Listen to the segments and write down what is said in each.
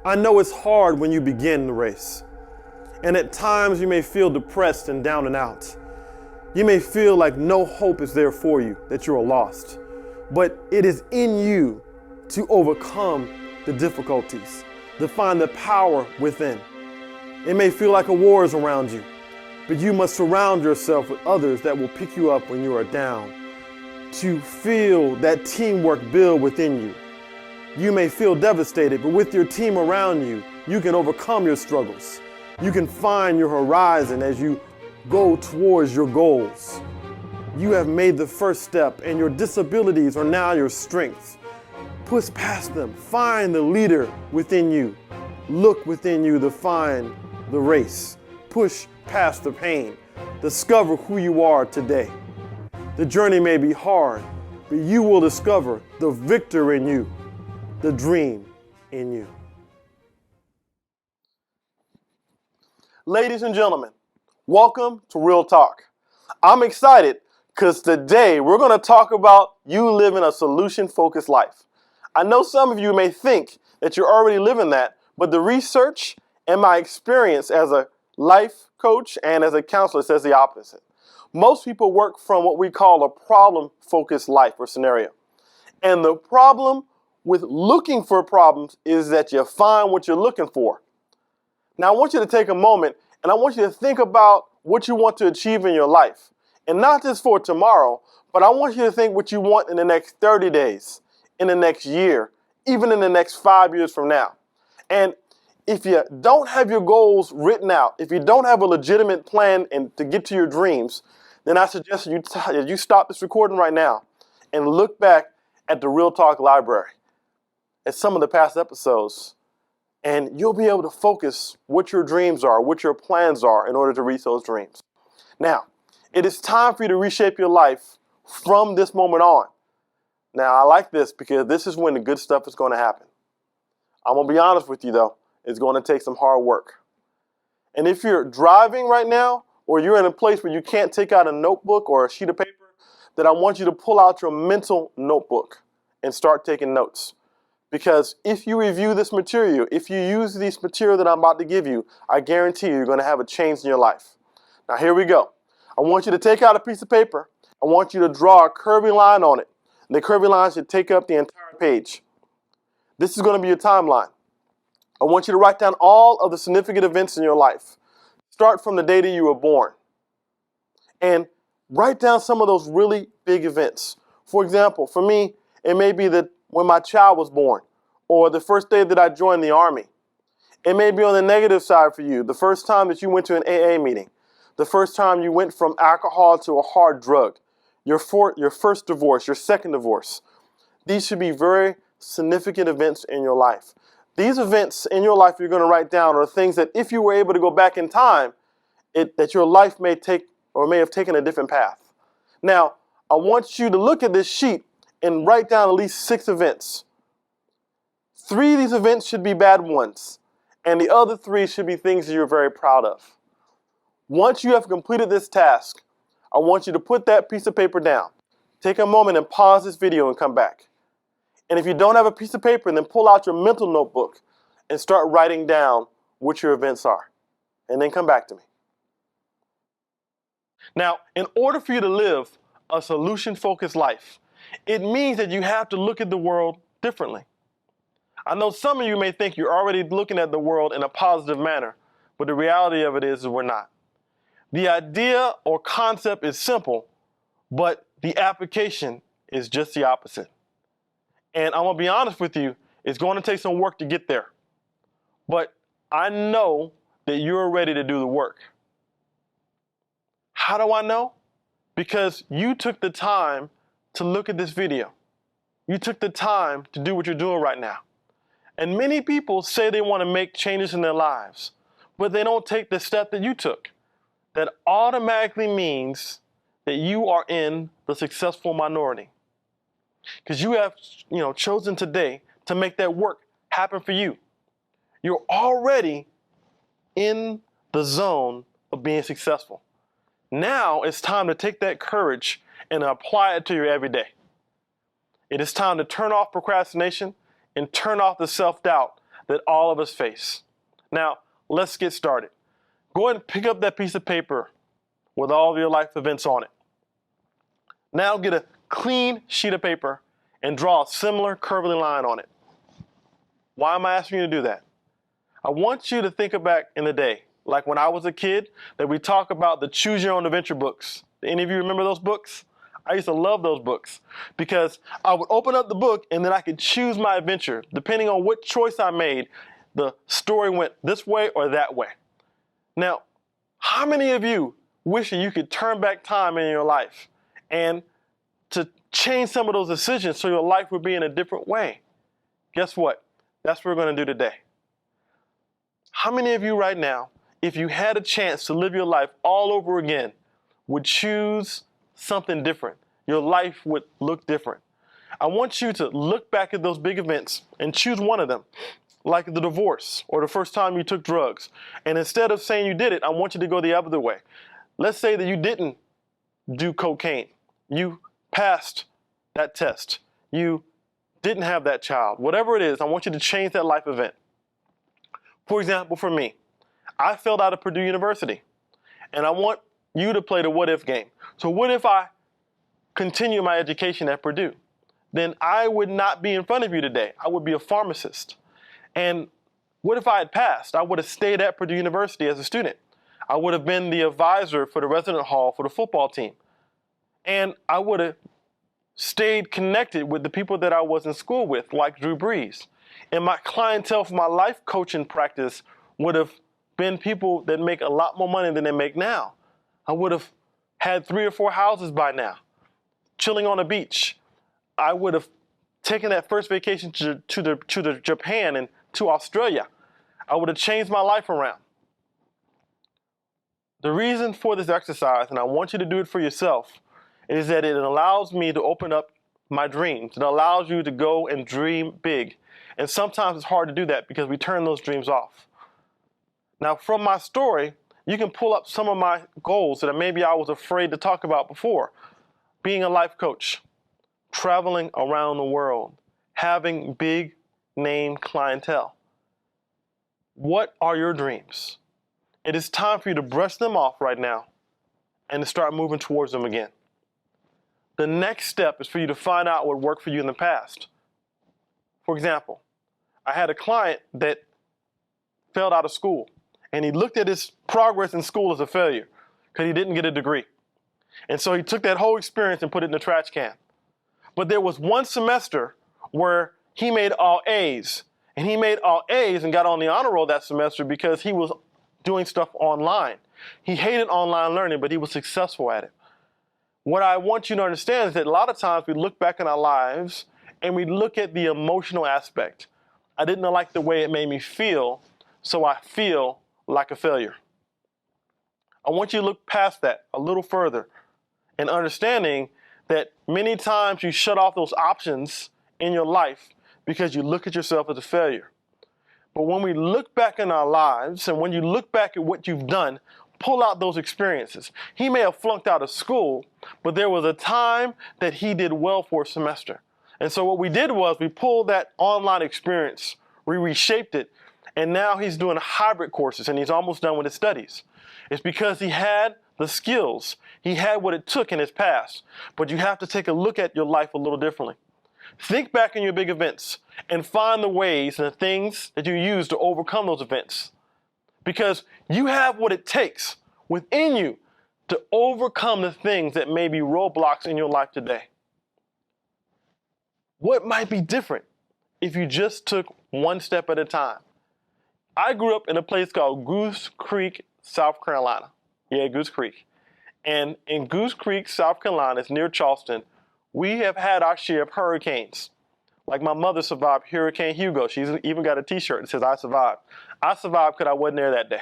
I know it's hard when you begin the race, and at times you may feel depressed and down and out. You may feel like no hope is there for you, that you are lost. But it is in you to overcome the difficulties, to find the power within. It may feel like a war is around you, but you must surround yourself with others that will pick you up when you are down, to feel that teamwork build within you. You may feel devastated, but with your team around you, you can overcome your struggles. You can find your horizon as you go towards your goals. You have made the first step, and your disabilities are now your strengths. Push past them. Find the leader within you. Look within you to find the race. Push past the pain. Discover who you are today. The journey may be hard, but you will discover the victor in you, the dream in you. Ladies and gentlemen, welcome to Real Talk. I'm excited because today we're going to talk about you living a solution-focused life. I know some of you may think that you're already living that, but the research and my experience as a life coach and as a counselor says the opposite. Most people work from what we call a problem-focused life or scenario. And the problem with looking for problems is that you find what you're looking for. Now I want you to take a moment and I want you to think about what you want to achieve in your life. And not just for tomorrow, but I want you to think what you want in the next 30 days, in the next year, even in the next 5 years from now. And if you don't have your goals written out, if you don't have a legitimate plan to get to your dreams, then I suggest you stop this recording right now and look back at the Real Talk library, at some of the past episodes, and you'll be able to focus what your dreams are, what your plans are in order to reach those dreams. Now, it is time for you to reshape your life from this moment on. Now, I like this because this is when the good stuff is going to happen. I'm going to be honest with you though, it's going to take some hard work. And if you're driving right now, or you're in a place where you can't take out a notebook or a sheet of paper, then I want you to pull out your mental notebook and start taking notes. Because if you review this material, if you use this material that I'm about to give you, I guarantee you're going to have a change in your life. Now here we go. I want you to take out a piece of paper. I want you to draw a curving line on it. And the curving line should take up the entire page. This is going to be your timeline. I want you to write down all of the significant events in your life. Start from the day that you were born. And write down some of those really big events. For example, for me, it may be that when my child was born, or the first day that I joined the Army. It may be on the negative side for you, the first time that you went to an AA meeting, the first time you went from alcohol to a hard drug, your first divorce, your second divorce. These should be very significant events in your life. These events in your life you're going to write down are things that if you were able to go back in time, that your life may have taken a different path. Now, I want you to look at this sheet and write down at least 6 events. 3 of these events should be bad ones, and the other 3 should be things that you're very proud of. Once you have completed this task, I want you to put that piece of paper down. Take a moment and pause this video and come back. And if you don't have a piece of paper, then pull out your mental notebook and start writing down what your events are. And then come back to me. Now, in order for you to live a solution-focused life, it means that you have to look at the world differently. I know some of you may think you're already looking at the world in a positive manner, but the reality of it is we're not. The idea or concept is simple, but the application is just the opposite. And I'm going to be honest with you, it's going to take some work to get there. But I know that you're ready to do the work. How do I know? Because you took the time to look at this video. You took the time to do what you're doing right now. And many people say they want to make changes in their lives, but they don't take the step that you took. That automatically means that you are in the successful minority. Because you have, chosen today to make that work happen for you. You're already in the zone of being successful. Now it's time to take that courage and apply it to your everyday. It is time to turn off procrastination and turn off the self-doubt that all of us face. Now, let's get started. Go ahead and pick up that piece of paper with all of your life events on it. Now get a clean sheet of paper and draw a similar curving line on it. Why am I asking you to do that? I want you to think back in the day, like when I was a kid, that we talk about the Choose Your Own Adventure books. Do any of you remember those books? I used to love those books because I would open up the book and then I could choose my adventure. Depending on what choice I made, the story went this way or that way. Now, how many of you wish that you could turn back time in your life and to change some of those decisions so your life would be in a different way? Guess what? That's what we're going to do today. How many of you right now, if you had a chance to live your life all over again, would choose something different? Your life would look different. I want you to look back at those big events and choose one of them, like the divorce or the first time you took drugs. And instead of saying you did it, I want you to go the other way. Let's say that you didn't do cocaine. You passed that test. You didn't have that child. Whatever it is, I want you to change that life event. For example, for me, I failed out of Purdue University, and I want you to play the what if game. So what if I continue my education at Purdue? Then I would not be in front of you today. I would be a pharmacist. And what if I had passed? I would have stayed at Purdue University as a student. I would have been the advisor for the resident hall for the football team. And I would have stayed connected with the people that I was in school with, like Drew Brees. And my clientele for my life coaching practice would have been people that make a lot more money than they make now. I would have had 3 or 4 houses by now, chilling on a beach. I would have taken that first vacation to Japan and to Australia. I would have changed my life around. The reason for this exercise, and I want you to do it for yourself, is that it allows me to open up my dreams. It allows you to go and dream big. And sometimes it's hard to do that because we turn those dreams off. Now, from my story, you can pull up some of my goals that maybe I was afraid to talk about before. Being a life coach, traveling around the world, having big name clientele. What are your dreams? It is time for you to brush them off right now and to start moving towards them again. The next step is for you to find out what worked for you in the past. For example, I had a client that failed out of school, and he looked at his progress in school as a failure because he didn't get a degree. And so he took that whole experience and put it in the trash can. But there was one semester where he made all A's, and he made all A's and got on the honor roll that semester because he was doing stuff online. He hated online learning, but he was successful at it. What I want you to understand is that a lot of times we look back in our lives and we look at the emotional aspect. I didn't like the way it made me feel, so I feel like a failure. I want you to look past that a little further and understanding that many times you shut off those options in your life because you look at yourself as a failure. But when we look back in our lives and when you look back at what you've done, pull out those experiences. He may have flunked out of school, but there was a time that he did well for a semester. And so what we did was we pulled that online experience, we reshaped it, and now he's doing hybrid courses and he's almost done with his studies. It's because he had the skills. He had what it took in his past. But you have to take a look at your life a little differently. Think back in your big events and find the ways and the things that you use to overcome those events. Because you have what it takes within you to overcome the things that may be roadblocks in your life today. What might be different if you just took one step at a time? I grew up in a place called Goose Creek, South Carolina. Yeah, Goose Creek. And in Goose Creek, South Carolina, it's near Charleston, we have had our share of hurricanes. Like my mother survived Hurricane Hugo. She's even got a t-shirt that says, I survived. I survived because I wasn't there that day.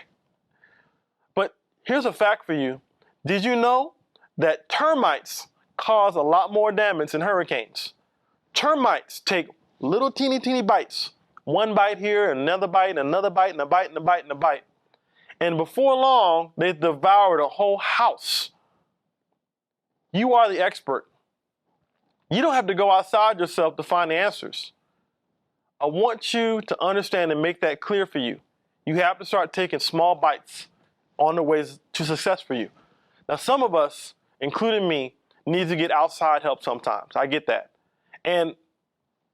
But here's a fact for you. Did you know that termites cause a lot more damage than hurricanes? Termites take little teeny bites. One bite here, another bite, another bite, and a bite, and a bite, and a bite. And before long, they devoured a whole house. You are the expert. You don't have to go outside yourself to find the answers. I want you to understand and make that clear for you. You have to start taking small bites on the ways to success for you. Now, some of us, including me, need to get outside help sometimes. I get that. And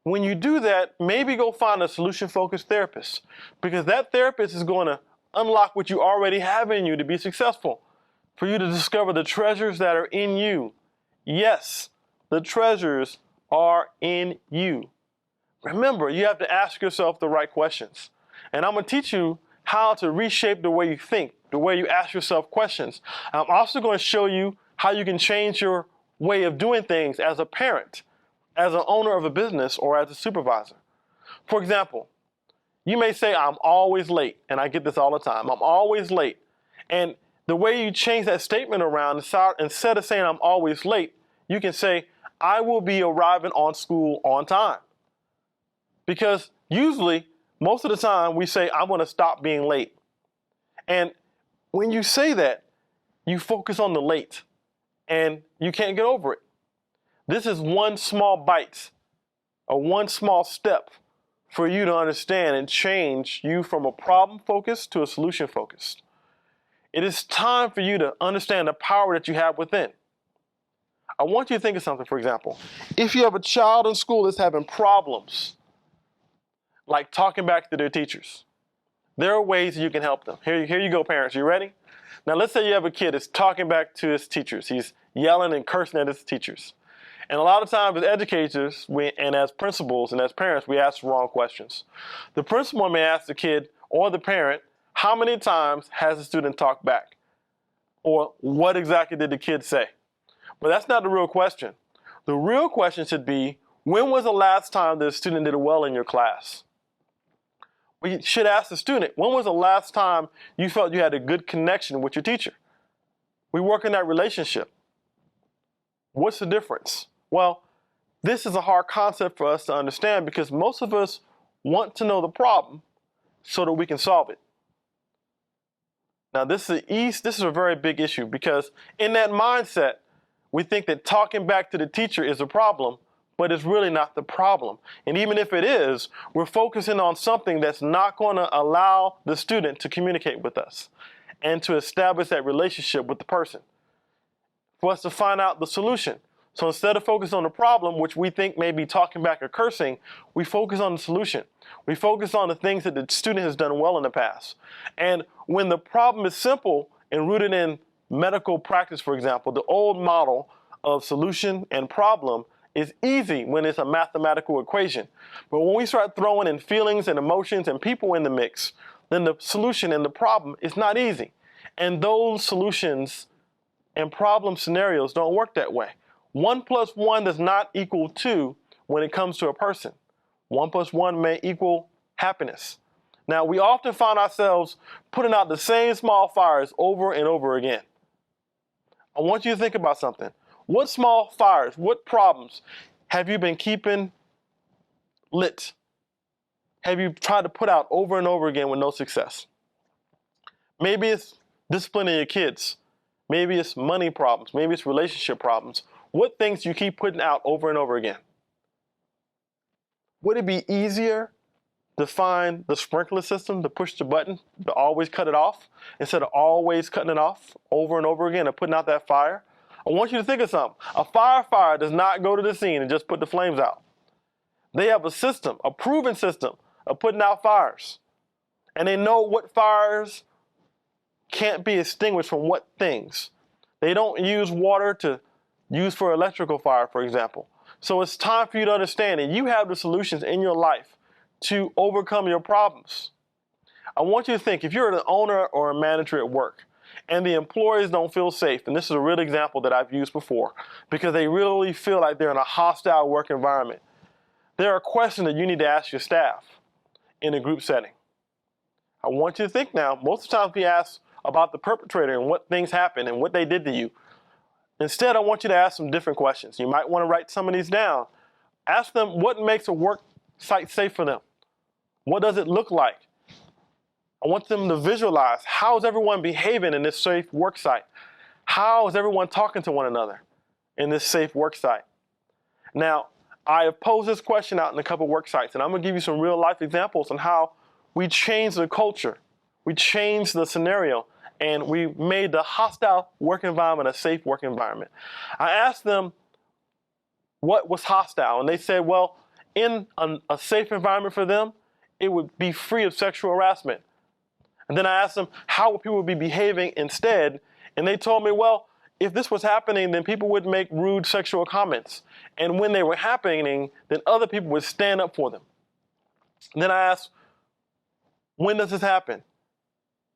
when you do that, maybe go find a solution-focused therapist, because that therapist is going to unlock what you already have in you to be successful, for you to discover the treasures that are in you. Yes, the treasures are in you. Remember, you have to ask yourself the right questions. And I'm going to teach you how to reshape the way you think, the way you ask yourself questions. I'm also going to show you how you can change your way of doing things as a parent, as an owner of a business, or as a supervisor. For example, you may say, I'm always late, and I get this all the time. I'm always late. And the way you change that statement around, instead of saying I'm always late, you can say, I will be arriving on school on time. Because usually, most of the time, we say, I'm going to stop being late. And when you say that, you focus on the late, and you can't get over it. This is one small bite, or one small step for you to understand and change you from a problem focused to a solution focused. It is time for you to understand the power that you have within. I want you to think of something, for example. If you have a child in school that's having problems, like talking back to their teachers, there are ways you can help them. Here you go, parents. You ready? Now, let's say you have a kid that's talking back to his teachers. He's yelling and cursing at his teachers. And a lot of times as educators and as principals and as parents, we ask the wrong questions. The principal may ask the kid or the parent, how many times has the student talked back? Or what exactly did the kid say? But that's not the real question. The real question should be, when was the last time that a student did well in your class? We should ask the student, when was the last time you felt you had a good connection with your teacher? We work in that relationship. What's the difference? Well, this is a hard concept for us to understand because most of us want to know the problem so that we can solve it. Now, this is a very big issue because in that mindset, we think that talking back to the teacher is a problem, but it's really not the problem. And even if it is, we're focusing on something that's not going to allow the student to communicate with us and to establish that relationship with the person, for us to find out the solution. So instead of focusing on the problem, which we think may be talking back or cursing, we focus on the solution. We focus on the things that the student has done well in the past. And when the problem is simple and rooted in medical practice, for example, the old model of solution and problem is easy when it's a mathematical equation. But when we start throwing in feelings and emotions and people in the mix, then the solution and the problem is not easy. And those solutions and problem scenarios don't work that way. 1 + 1 does not equal 2 when it comes to a person. 1 + 1 may equal happiness. Now, we often find ourselves putting out the same small fires over and over again. I want you to think about something. What small fires, what problems have you been keeping lit? Have you tried to put out over and over again with no success? Maybe it's disciplining your kids. Maybe it's money problems. Maybe it's relationship problems. What things do you keep putting out over and over again? Would it be easier to find the sprinkler system, to push the button, to always cut it off, instead of always cutting it off over and over again and putting out that fire? I want you to think of something. A firefighter does not go to the scene and just put the flames out. They have a system, a proven system of putting out fires. And they know what fires can't be extinguished from what things. They don't use water to use for electrical fire, for example. So it's time for you to understand that you have the solutions in your life to overcome your problems. I want you to think, if you're an owner or a manager at work and the employees don't feel safe, and this is a real example that I've used before, because they really feel like they're in a hostile work environment, there are questions that you need to ask your staff in a group setting. I want you to think now, most of the time we ask about the perpetrator and what things happened and what they did to you. Instead, I want you to ask some different questions. You might want to write some of these down. Ask them what makes a work site safe for them. What does it look like? I want them to visualize, how is everyone behaving in this safe work site? How is everyone talking to one another in this safe work site? Now, I have posed this question out in a couple work sites, and I'm going to give you some real life examples on how we changed the culture, we changed the scenario, and we made the hostile work environment a safe work environment. I asked them what was hostile, and they said, well, in a safe environment for them, it would be free of sexual harassment. And then I asked them how would people be behaving instead, and they told me, well, if this was happening, then people would make rude sexual comments. And when they were happening, then other people would stand up for them. And then I asked, when does this happen?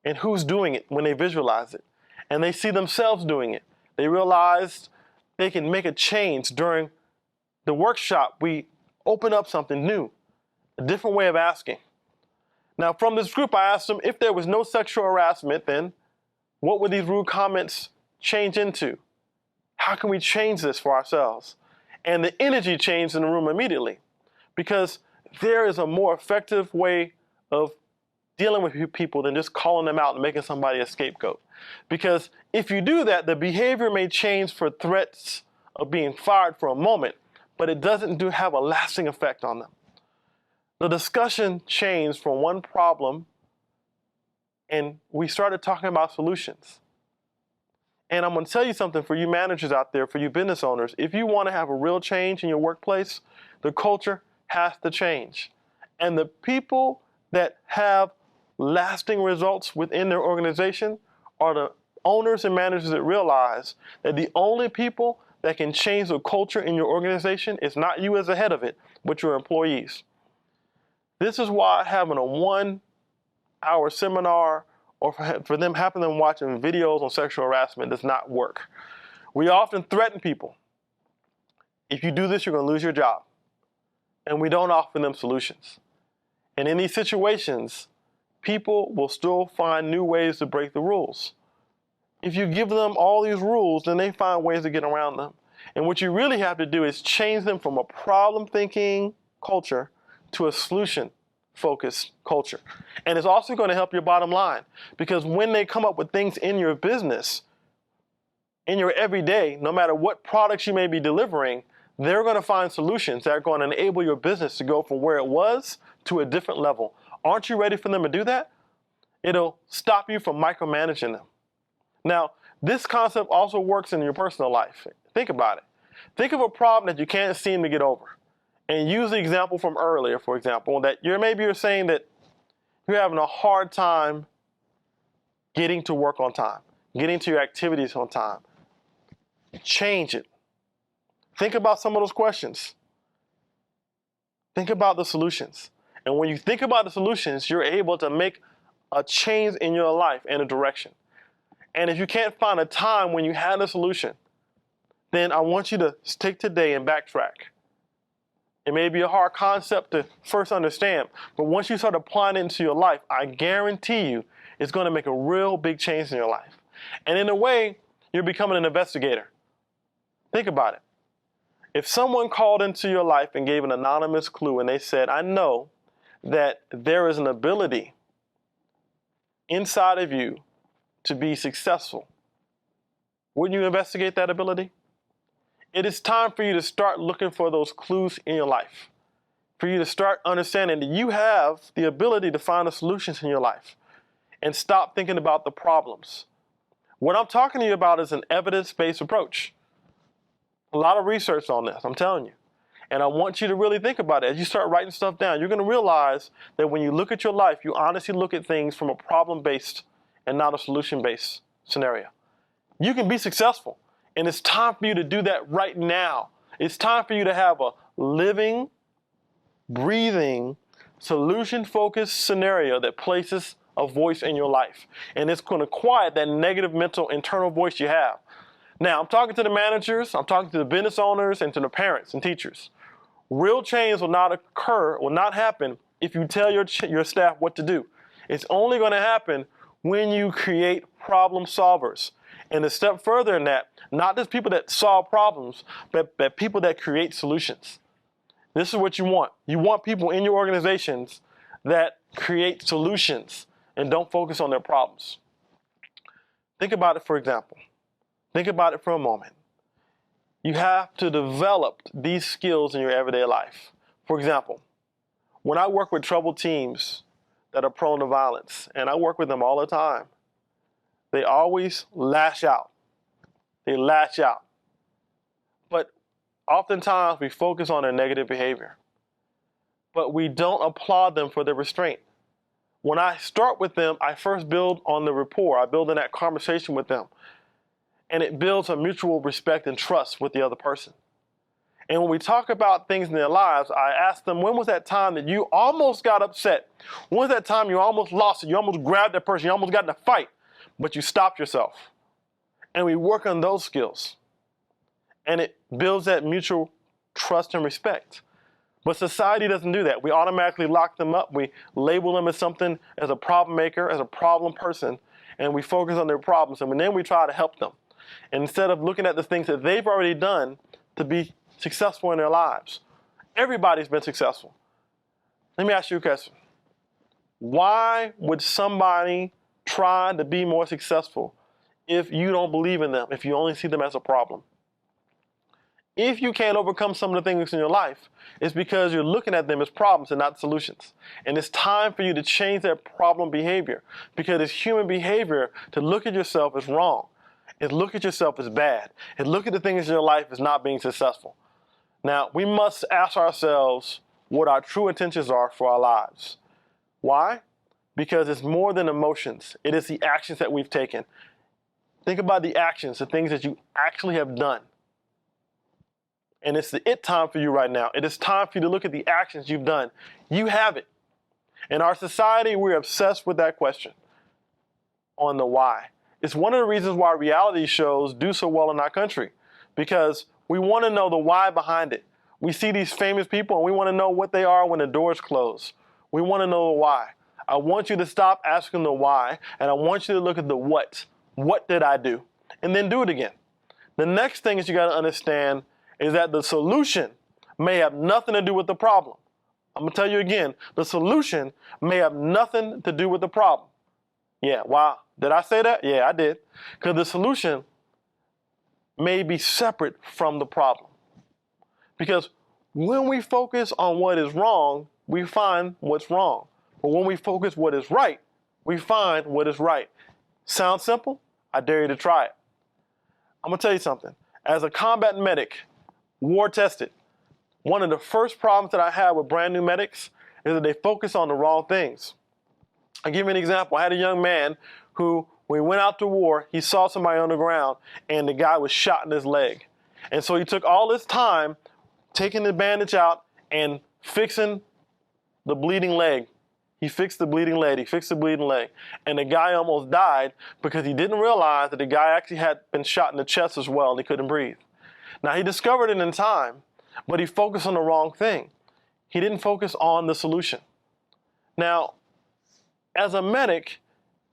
And who's doing it when they visualize it? And they see themselves doing it. They realized they can make a change. During the workshop, we open up something new, a different way of asking. Now, from this group, I asked them if there was no sexual harassment, then what would these rude comments change into? How can we change this for ourselves? And the energy changed in the room immediately, because there is a more effective way of dealing with people than just calling them out and making somebody a scapegoat. Because if you do that, the behavior may change for threats of being fired for a moment, but it doesn't have a lasting effect on them. The discussion changed from one problem, and we started talking about solutions. And I'm going to tell you something for you managers out there, for you business owners. If you want to have a real change in your workplace, the culture has to change. And the people that have lasting results within their organization are the owners and managers that realize that the only people that can change the culture in your organization is not you as the head of it, but your employees. This is why having a 1-hour seminar or for them having them watching videos on sexual harassment does not work. We often threaten people. If you do this, you're going to lose your job. And we don't offer them solutions. And in these situations, people will still find new ways to break the rules. If you give them all these rules, then they find ways to get around them. And what you really have to do is change them from a problem-thinking culture to a solution-focused culture. And it's also going to help your bottom line, because when they come up with things in your business, in your everyday, no matter what products you may be delivering, they're going to find solutions that are going to enable your business to go from where it was to a different level. Aren't you ready for them to do that? It'll stop you from micromanaging them. Now, this concept also works in your personal life. Think about it. Think of a problem that you can't seem to get over. And use the example from earlier, for example, that maybe you're saying that you're having a hard time getting to work on time, getting to your activities on time. Change it. Think about some of those questions. Think about the solutions. And when you think about the solutions, you're able to make a change in your life and a direction. And if you can't find a time when you had a solution, then I want you to take today and backtrack. It may be a hard concept to first understand, but once you start applying it into your life, I guarantee you it's going to make a real big change in your life. And in a way, you're becoming an investigator. Think about it. If someone called into your life and gave an anonymous clue and they said, I know that there is an ability inside of you to be successful, wouldn't you investigate that ability? It is time for you to start looking for those clues in your life, for you to start understanding that you have the ability to find the solutions in your life and stop thinking about the problems. What I'm talking to you about is an evidence-based approach. A lot of research on this, I'm telling you. And I want you to really think about it. As you start writing stuff down, you're going to realize that when you look at your life, you honestly look at things from a problem-based and not a solution-based scenario. You can be successful. And it's time for you to do that right now. It's time for you to have a living, breathing, solution-focused scenario that places a voice in your life. And it's going to quiet that negative mental internal voice you have. Now, I'm talking to the managers, I'm talking to the business owners, and to the parents and teachers. Real change will not happen if you tell your staff what to do. It's only going to happen when you create problem solvers. And a step further in that, not just people that solve problems, but people that create solutions. This is what you want. You want people in your organizations that create solutions and don't focus on their problems. Think about it, for example. Think about it for a moment. You have to develop these skills in your everyday life. For example, when I work with troubled teams that are prone to violence, and I work with them all the time, they always lash out. They lash out. But oftentimes we focus on their negative behavior, but we don't applaud them for their restraint. When I start with them, I first build on the rapport. I build in that conversation with them. And it builds a mutual respect and trust with the other person. And when we talk about things in their lives, I ask them, when was that time that you almost got upset? When was that time you almost lost it? You almost grabbed that person, you almost got in a fight, but you stopped yourself. And we work on those skills. And it builds that mutual trust and respect. But society doesn't do that. We automatically lock them up. We label them as something, as a problem maker, as a problem person, and we focus on their problems. And then we try to help them. And instead of looking at the things that they've already done to be successful in their lives. Everybody's been successful. Let me ask you a question. Why would somebody try to be more successful if you don't believe in them, if you only see them as a problem? If you can't overcome some of the things in your life, it's because you're looking at them as problems and not solutions. And it's time for you to change that problem behavior, because it's human behavior to look at yourself as wrong, and look at yourself as bad, and look at the things in your life as not being successful. Now, we must ask ourselves what our true intentions are for our lives. Why? Because it's more than emotions. It is the actions that we've taken. Think about the actions, the things that you actually have done. And it's the time for you right now. It is time for you to look at the actions you've done. You have it. In our society, we're obsessed with that question on the why. It's one of the reasons why reality shows do so well in our country, because we want to know the why behind it. We see these famous people and we want to know what they are when the doors close. We want to know the why. I want you to stop asking the why, and I want you to look at the what. What did I do? And then do it again. The next thing is you got to understand is that the solution may have nothing to do with the problem. I'm going to tell you again, the solution may have nothing to do with the problem. Yeah, wow. Did I say that? Yeah, I did. Because the solution may be separate from the problem. Because when we focus on what is wrong, we find what's wrong. But when we focus what is right, we find what is right. Sounds simple? I dare you to try it. I'm going to tell you something. As a combat medic, war tested, one of the first problems that I have with brand new medics is that they focus on the wrong things. I'll give you an example. I had a young man who, when he went out to war, he saw somebody on the ground and the guy was shot in his leg. And so he took all this time taking the bandage out and fixing the bleeding leg. He fixed the bleeding leg. He fixed the bleeding leg. And the guy almost died because he didn't realize that the guy actually had been shot in the chest as well and he couldn't breathe. Now, he discovered it in time, but he focused on the wrong thing. He didn't focus on the solution. Now, as a medic,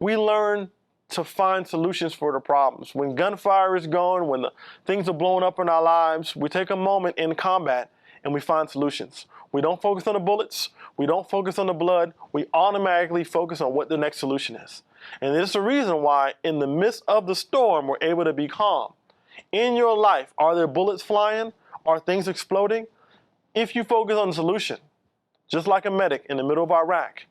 we learn to find solutions for the problems. When gunfire is going, when the things are blowing up in our lives, we take a moment in combat and we find solutions. We don't focus on the bullets. We don't focus on the blood. We automatically focus on what the next solution is. And this is the reason why in the midst of the storm, we're able to be calm. In your life, are there bullets flying? Are things exploding? If you focus on the solution, just like a medic in the middle of Iraq,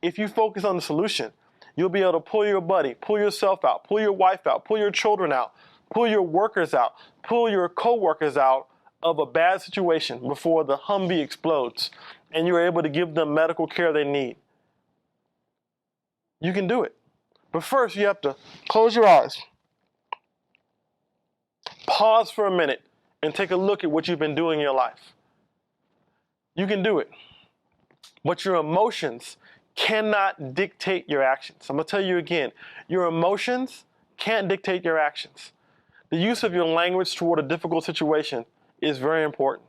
if you focus on the solution, you'll be able to pull your buddy, pull yourself out, pull your wife out, pull your children out, pull your workers out, pull your co-workers out of a bad situation before the Humvee explodes, and you're able to give them medical care they need. You can do it. But first, you have to close your eyes. Pause for a minute and take a look at what you've been doing in your life. You can do it. But your emotions cannot dictate your actions. I'm going to tell you again, your emotions can't dictate your actions. The use of your language toward a difficult situation is very important.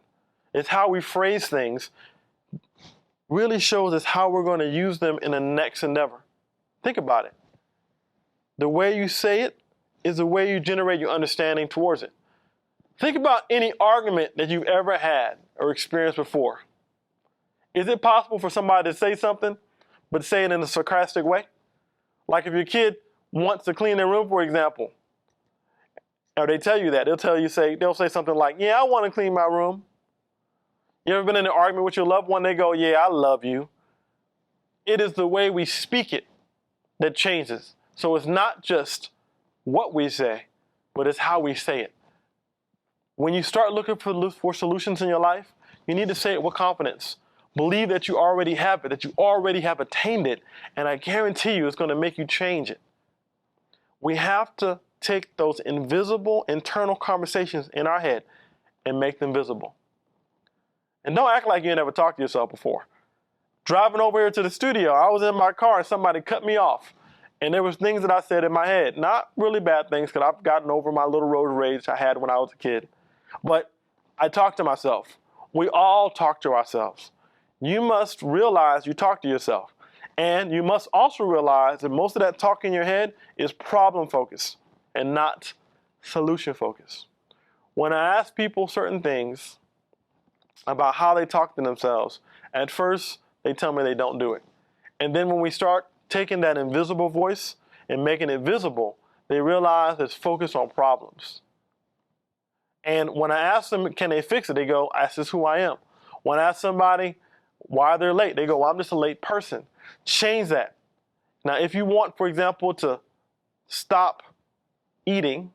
It's how we phrase things really shows us how we're going to use them in the next endeavor. Think about it. The way you say it is the way you generate your understanding towards it. Think about any argument that you've ever had or experienced before. Is it possible for somebody to say something, but say it in a sarcastic way? Like if your kid wants to clean their room, for example, Or they tell you that. They'll say something like, yeah, I want to clean my room. You ever been in an argument with your loved one? They go, yeah, I love you. It is the way we speak it that changes. So it's not just what we say, but it's how we say it. When you start looking for solutions in your life, you need to say it with confidence. Believe that you already have it, that you already have attained it, and I guarantee you it's going to make you change it. We have to take those invisible internal conversations in our head and make them visible. And don't act like you never talked to yourself before. Driving over here to the studio, I was in my car and somebody cut me off. And there was things that I said in my head, not really bad things, because I've gotten over my little road rage I had when I was a kid. But I talked to myself. We all talk to ourselves. You must realize you talk to yourself. And you must also realize that most of that talk in your head is problem focused and not solution focused. When I ask people certain things about how they talk to themselves, at first they tell me they don't do it. And then when we start taking that invisible voice and making it visible, they realize it's focused on problems. And when I ask them, can they fix it? They go, that's just who I am. When I ask somebody why they're late, they go, well, I'm just a late person. Change that. Now, if you want, for example, to stop eating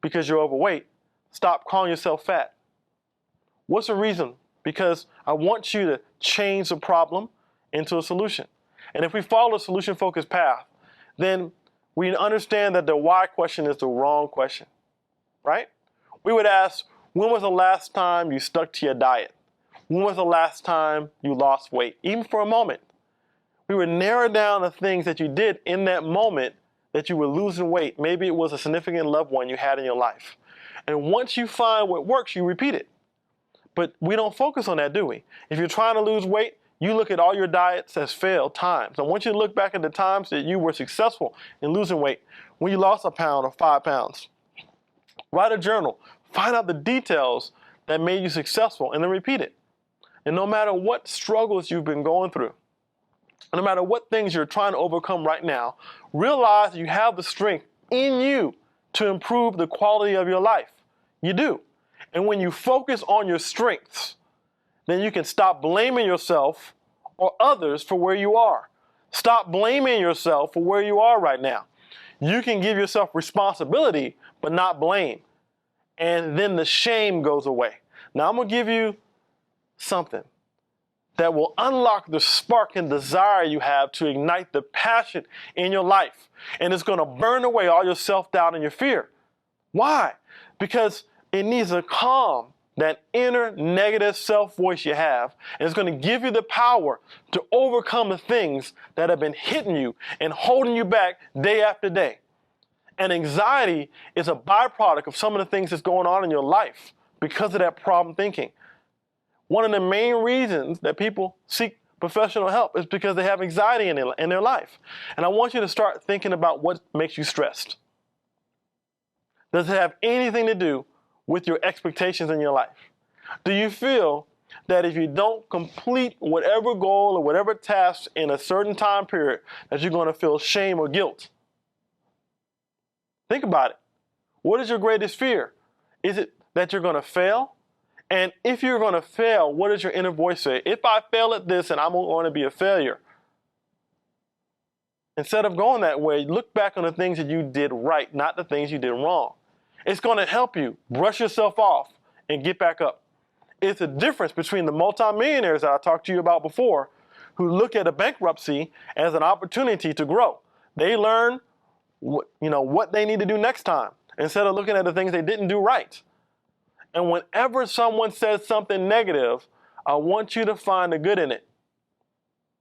because you're overweight, stop calling yourself fat. What's the reason? Because I want you to change the problem into a solution. And if we follow a solution-focused path, then we understand that the why question is the wrong question, right? We would ask, when was the last time you stuck to your diet? When was the last time you lost weight? Even for a moment. We would narrow down the things that you did in that moment that you were losing weight. Maybe it was a significant loved one you had in your life. And once you find what works, you repeat it. But we don't focus on that, do we? If you're trying to lose weight, you look at all your diets as failed times. I want you to look back at the times that you were successful in losing weight, when you lost a pound or 5 pounds. Write a journal. Find out the details that made you successful and then repeat it. And no matter what struggles you've been going through, no matter what things you're trying to overcome right now, realize you have the strength in you to improve the quality of your life. You do. And when you focus on your strengths, then you can stop blaming yourself or others for where you are. Stop blaming yourself for where you are right now. You can give yourself responsibility, but not blame. And then the shame goes away. Now I'm going to give you something that will unlock the spark and desire you have to ignite the passion in your life. And it's going to burn away all your self-doubt and your fear. Why? Because it needs to calm that inner negative self-voice you have, and it's going to give you the power to overcome the things that have been hitting you and holding you back day after day. And anxiety is a byproduct of some of the things that's going on in your life because of that problem thinking. One of the main reasons that people seek professional help is because they have anxiety in their life. And I want you to start thinking about what makes you stressed. Does it have anything to do with your expectations in your life? Do you feel that if you don't complete whatever goal or whatever task in a certain time period, that you're going to feel shame or guilt? Think about it. What is your greatest fear? Is it that you're going to fail? And if you're going to fail, what does your inner voice say? If I fail at this, then I'm going to be a failure. Instead of going that way, look back on the things that you did right, not the things you did wrong. It's going to help you brush yourself off and get back up. It's a difference between the multimillionaires that I talked to you about before, who look at a bankruptcy as an opportunity to grow. They learn what they need to do next time instead of looking at the things they didn't do right. And whenever someone says something negative, I want you to find the good in it.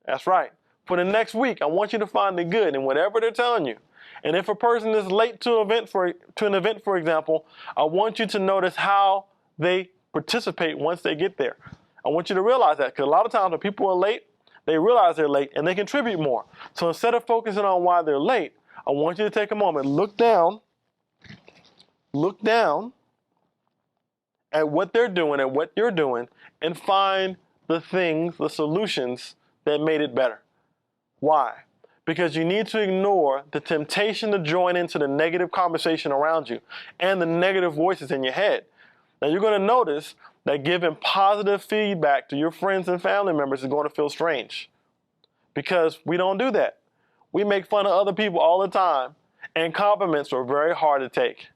That's right. For the next week, I want you to find the good in whatever they're telling you. And if a person is late to an event, for example, I want you to notice how they participate once they get there. I want you to realize that, because a lot of times when people are late, they realize they're late and they contribute more. So instead of focusing on why they're late, I want you to take a moment, look down at what they're doing and what you're doing, and find the things, the solutions that made it better. Why? because you need to ignore the temptation to join into the negative conversation around you and the negative voices in your head. Now you're going to notice that giving positive feedback to your friends and family members is going to feel strange because we don't do that. We make fun of other people all the time, and compliments are very hard to take.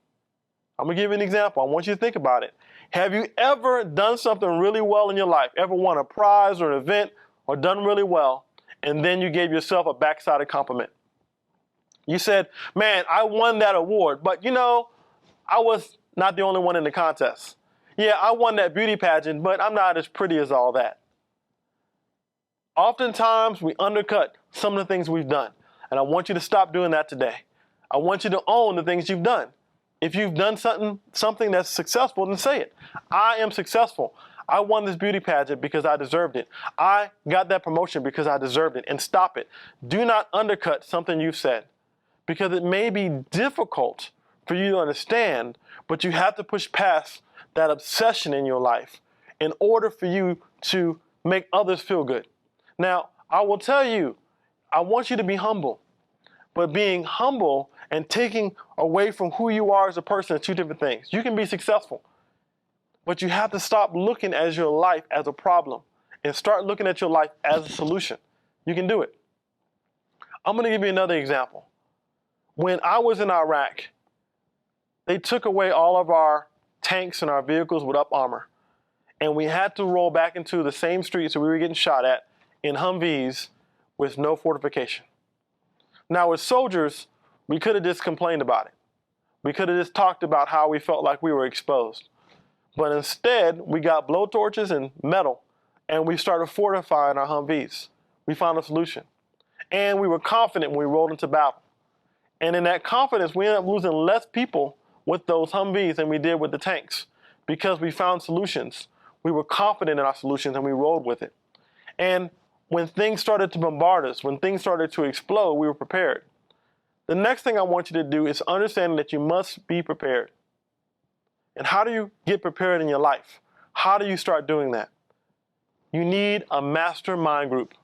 I'm going to give you an example. I want you to think about it. Have you ever done something really well in your life, ever won a prize or an event or done really well, and then you gave yourself a backsided compliment? You said, man, I won that award, but you know, I was not the only one in the contest. Yeah, I won that beauty pageant, but I'm not as pretty as all that. Oftentimes, we undercut some of the things we've done, and I want you to stop doing that today. I want you to own the things you've done. If you've done something that's successful, then say it. I am successful. I won this beauty pageant because I deserved it. I got that promotion because I deserved it. And stop it. Do not undercut something you've said, because it may be difficult for you to understand, but you have to push past that obsession in your life in order for you to make others feel good. Now, I will tell you, I want you to be humble. But being humble and taking away from who you are as a person are two different things. You can be successful, but you have to stop looking at your life as a problem and start looking at your life as a solution. You can do it. I'm going to give you another example. When I was in Iraq, they took away all of our tanks and our vehicles with up armor, and we had to roll back into the same streets that we were getting shot at in Humvees with no fortification. Now, as soldiers, we could have just complained about it. We could have just talked about how we felt like we were exposed. But instead, we got blowtorches and metal, and we started fortifying our Humvees. We found a solution. And we were confident when we rolled into battle. And in that confidence, we ended up losing less people with those Humvees than we did with the tanks because we found solutions. We were confident in our solutions and we rolled with it. And when things started to bombard us, when things started to explode, we were prepared. The next thing I want you to do is understand that you must be prepared. And how do you get prepared in your life? How do you start doing that? You need a mastermind group.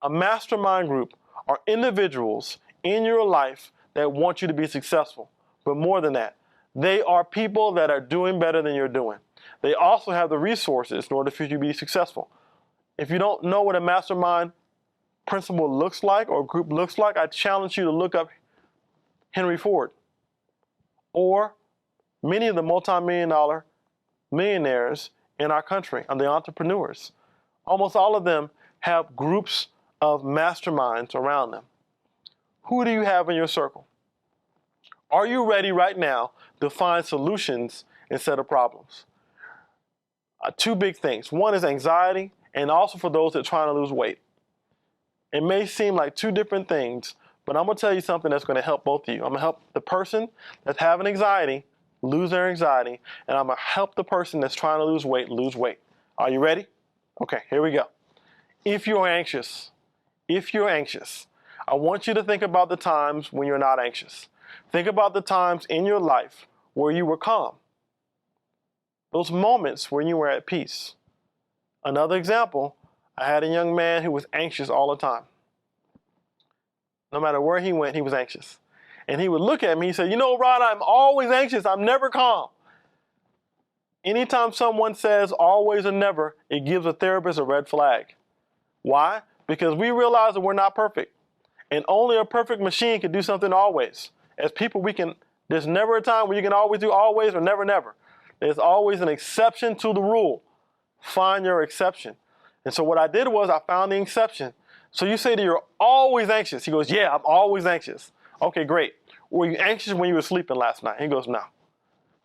A mastermind group are individuals in your life that want you to be successful. But more than that, they are people that are doing better than you're doing. They also have the resources in order for you to be successful. If you don't know what a mastermind principle looks like or group looks like, I challenge you to look up Henry Ford or many of the multi-million-dollar millionaires in our country and the entrepreneurs. Almost all of them have groups of masterminds around them. Who do you have in your circle? Are you ready right now to find solutions instead of problems? Two big things. One is anxiety, and also for those that are trying to lose weight. It may seem like two different things, but I'm going to tell you something that's going to help both of you. I'm going to help the person that's having anxiety lose their anxiety, and I'm going to help the person that's trying to lose weight. Are you ready? Okay, here we go. If you're anxious, I want you to think about the times when you're not anxious. Think about the times in your life where you were calm. Those moments when you were at peace. Another example, I had a young man who was anxious all the time. No matter where he went, he was anxious. And he would look at me, he said, you know, Rod, I'm always anxious. I'm never calm. Anytime someone says always or never, it gives a therapist a red flag. Why? Because we realize that we're not perfect. And only a perfect machine can do something always. As people, there's never a time where you can always do always or never, never. There's always an exception to the rule. Find your exception. And so what I did was I found the exception. So you say that you're always anxious. He goes, yeah, I'm always anxious. Okay, great. Were you anxious when you were sleeping last night? He goes, no.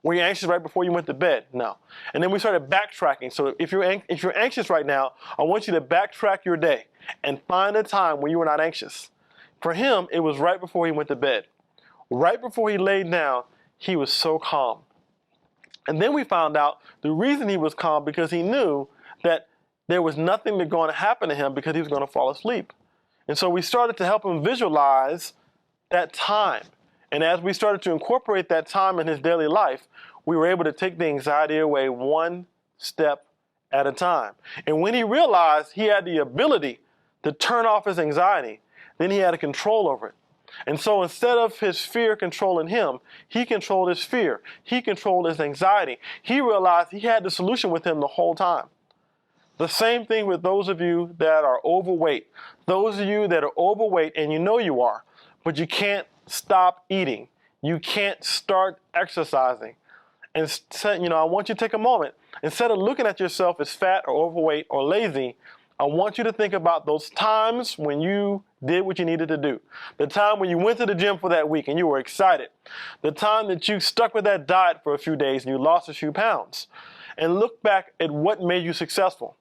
Were you anxious right before you went to bed? No. And then we started backtracking. So if you're anxious right now, I want you to backtrack your day and find a time when you were not anxious. For him, it was right before he went to bed. Right before he laid down, he was so calm. And then we found out the reason he was calm because he knew that there was nothing going to happen to him because he was going to fall asleep. And so we started to help him visualize that time. And as we started to incorporate that time in his daily life, we were able to take the anxiety away one step at a time. And when he realized he had the ability to turn off his anxiety, then he had a control over it. And so instead of his fear controlling him, he controlled his fear. He controlled his anxiety. He realized he had the solution with him the whole time. The same thing with those of you that are overweight. Those of you that are overweight, and you know you are, but you can't stop eating. You can't start exercising. And I want you to take a moment. Instead of looking at yourself as fat or overweight or lazy, I want you to think about those times when you did what you needed to do. The time when you went to the gym for that week and you were excited. The time that you stuck with that diet for a few days and you lost a few pounds. And look back at what made you successful.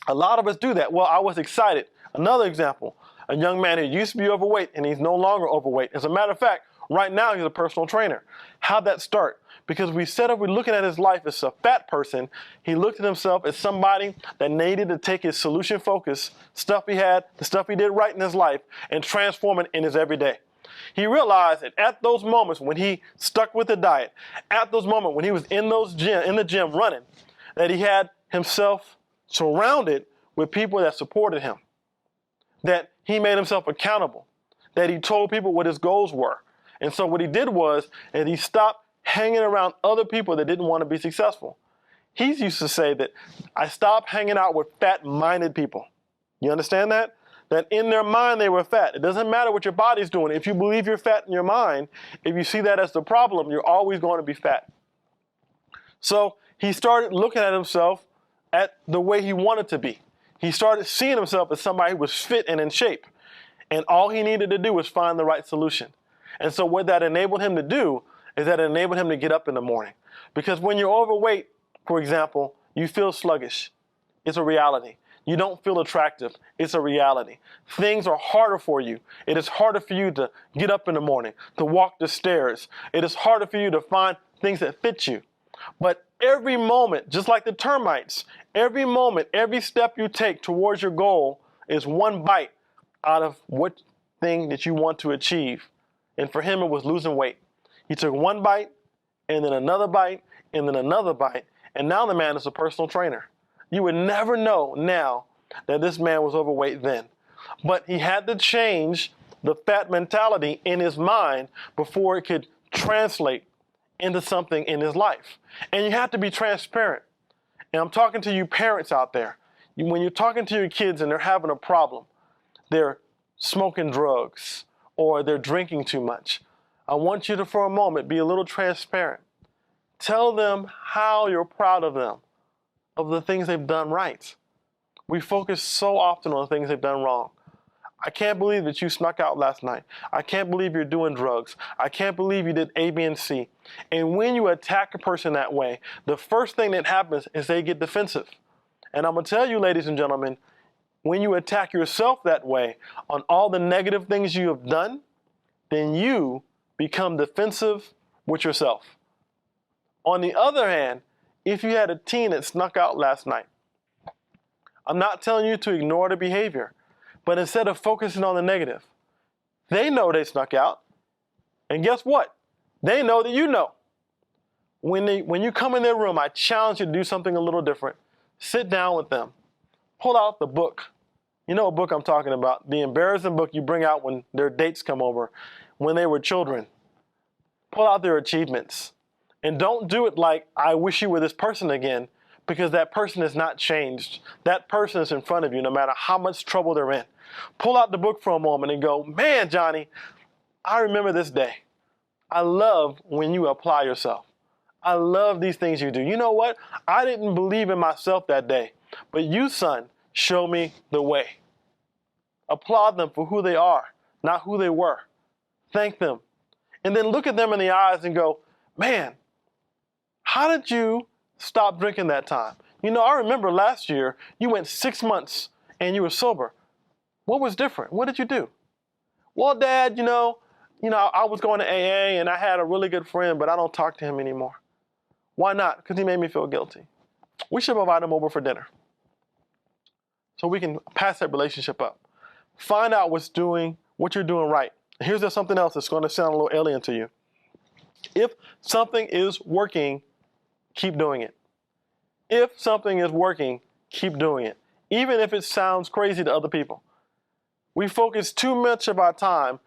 A lot of us do that. Well, I was excited. Another example, a young man who used to be overweight and he's no longer overweight. As a matter of fact, right now he's a personal trainer. How'd that start? Because we're looking at his life as a fat person. He looked at himself as somebody that needed to take his solution focus, stuff he had, the stuff he did right in his life, and transform it in his everyday. He realized that at those moments when he stuck with the diet, at those moments when he was in the gym running, that he had himself surrounded with people that supported him, that he made himself accountable, that he told people what his goals were. And so what he did was, and he stopped hanging around other people that didn't want to be successful. He used to say that I stopped hanging out with fat-minded people. You understand that? That in their mind they were fat. It doesn't matter what your body's doing. If you believe you're fat in your mind, if you see that as the problem, you're always going to be fat. So he started looking at himself at the way he wanted to be. He started seeing himself as somebody who was fit and in shape. And all he needed to do was find the right solution. And so what that enabled him to do is that it enabled him to get up in the morning. Because when you're overweight, for example, you feel sluggish. It's a reality. You don't feel attractive. It's a reality. Things are harder for you. It is harder for you to get up in the morning, to walk the stairs. It is harder for you to find things that fit you. But every moment, just like the termites, every moment, every step you take towards your goal is one bite out of what thing that you want to achieve. And for him, it was losing weight. He took one bite, and then another bite, and then another bite, and now the man is a personal trainer. You would never know now that this man was overweight then. But he had to change the fat mentality in his mind before it could translate into something in his life. And you have to be transparent. And I'm talking to you parents out there. When you're talking to your kids and they're having a problem, they're smoking drugs or they're drinking too much, I want you to, for a moment, be a little transparent. Tell them how you're proud of them, of the things they've done right. We focus so often on the things they've done wrong. I can't believe that you snuck out last night. I can't believe you're doing drugs. I can't believe you did A, B, and C. And when you attack a person that way, the first thing that happens is they get defensive. And I'm going to tell you, ladies and gentlemen, when you attack yourself that way on all the negative things you have done, then you become defensive with yourself. On the other hand, if you had a teen that snuck out last night, I'm not telling you to ignore the behavior, but instead of focusing on the negative, they know they snuck out. And guess what? They know that you know. When you come in their room, I challenge you to do something a little different. Sit down with them. Pull out the book. You know what book I'm talking about. The embarrassing book you bring out when their dates come over, when they were children. Pull out their achievements. And don't do it like, I wish you were this person again, because that person has not changed. That person is in front of you no matter how much trouble they're in. Pull out the book for a moment and go, man, Johnny, I remember this day. I love when you apply yourself. I love these things you do. You know what? I didn't believe in myself that day, but you, son, show me the way. Applaud them for who they are, not who they were. Thank them. And then look at them in the eyes and go, man, how did you stop drinking that time? You know, I remember last year, you went 6 months and you were sober. What was different? What did you do? Well, Dad, you know, I was going to AA and I had a really good friend, but I don't talk to him anymore. Why not? Because he made me feel guilty. We should invite him over for dinner so we can pass that relationship up. Find out what you're doing right. Here's just something else that's going to sound a little alien to you. If something is working, keep doing it. If something is working, keep doing it, even if it sounds crazy to other people. We focus too much of our time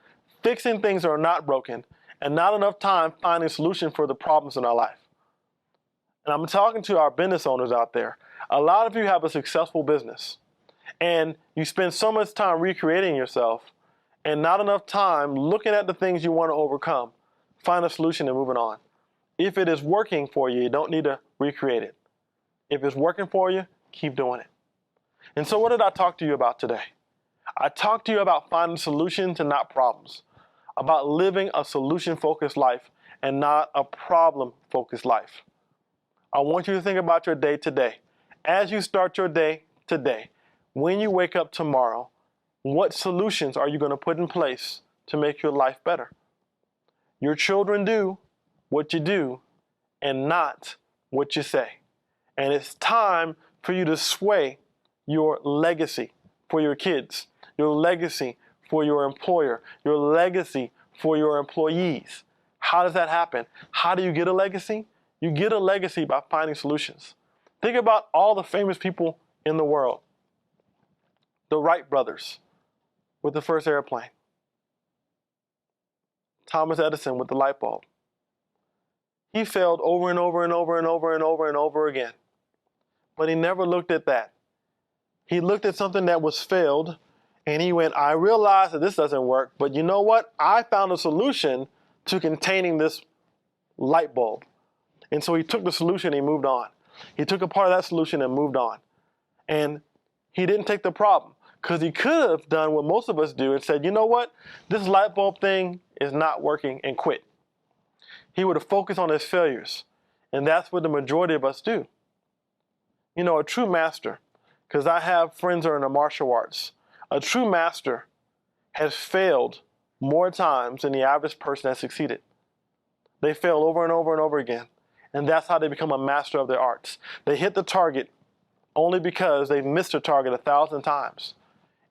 fixing things that are not broken and not enough time finding a solution for the problems in our life. And I'm talking to our business owners out there. A lot of you have a successful business and you spend so much time recreating yourself and not enough time looking at the things you want to overcome. Find a solution and moving on. If it is working for you, you don't need to recreate it. If it's working for you, keep doing it. And so what did I talk to you about today? I talked to you about finding solutions and not problems, about living a solution-focused life and not a problem-focused life. I want you to think about your day today. As you start your day today, when you wake up tomorrow, what solutions are you going to put in place to make your life better? Your children do what you do and not what you say. And it's time for you to sway your legacy for your kids, your legacy for your employer, your legacy for your employees. How does that happen? How do you get a legacy? You get a legacy by finding solutions. Think about all the famous people in the world. The Wright brothers with the first airplane. Thomas Edison with the light bulb. He failed over and over and over and over and over and over again. But he never looked at that. He looked at something that was failed and he went, I realize that this doesn't work, but you know what? I found a solution to containing this light bulb. And so he took the solution and he moved on. He took a part of that solution and moved on. And he didn't take the problem because he could have done what most of us do and said, you know what? This light bulb thing is not working and quit. He would have focused on his failures. And that's what the majority of us do. You know, a true master, because I have friends that are in the martial arts, a true master has failed more times than the average person has succeeded. They fail over and over and over again. And that's how they become a master of their arts. They hit the target only because they've missed the target 1,000 times.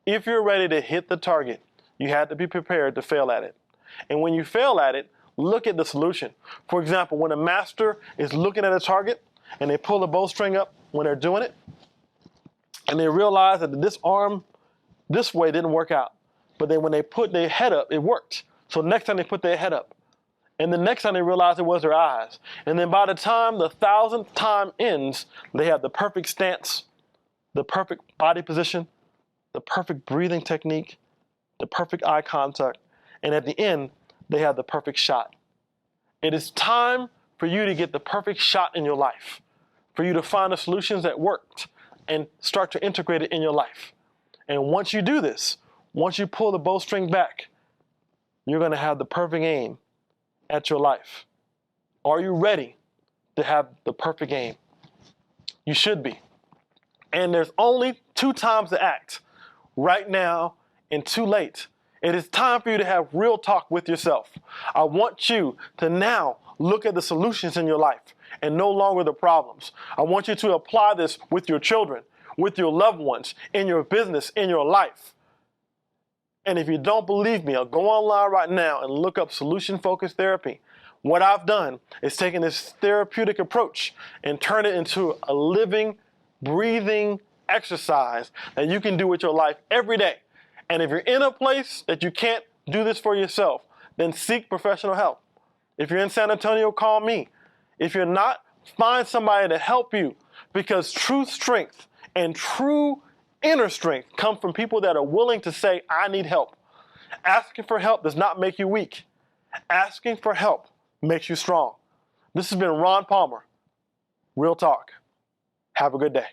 If you're ready to hit the target, you have to be prepared to fail at it. And when you fail at it, look at the solution. For example, when a master is looking at a target and they pull the bowstring up when they're doing it, and they realize that this arm this way didn't work out. But then when they put their head up, it worked. So next time they put their head up. And the next time they realize it was their eyes. And then by the time the 1,000th time ends, they have the perfect stance, the perfect body position, the perfect breathing technique, the perfect eye contact. And at the end, they have the perfect shot. It is time for you to get the perfect shot in your life, for you to find the solutions that worked and start to integrate it in your life. And once you do this, once you pull the bowstring back, you're going to have the perfect aim at your life. Are you ready to have the perfect aim? You should be. And there's only 2 times to act, right now and too late. It is time for you to have real talk with yourself. I want you to now look at the solutions in your life and no longer the problems. I want you to apply this with your children, with your loved ones, in your business, in your life. And if you don't believe me, I'll go online right now and look up solution-focused therapy. What I've done is taken this therapeutic approach and turn it into a living, breathing exercise that you can do with your life every day. And if you're in a place that you can't do this for yourself, then seek professional help. If you're in San Antonio, call me. If you're not, find somebody to help you, because true strength and true inner strength come from people that are willing to say, I need help. Asking for help does not make you weak. Asking for help makes you strong. This has been Ron Palmer. Real Talk. Have a good day.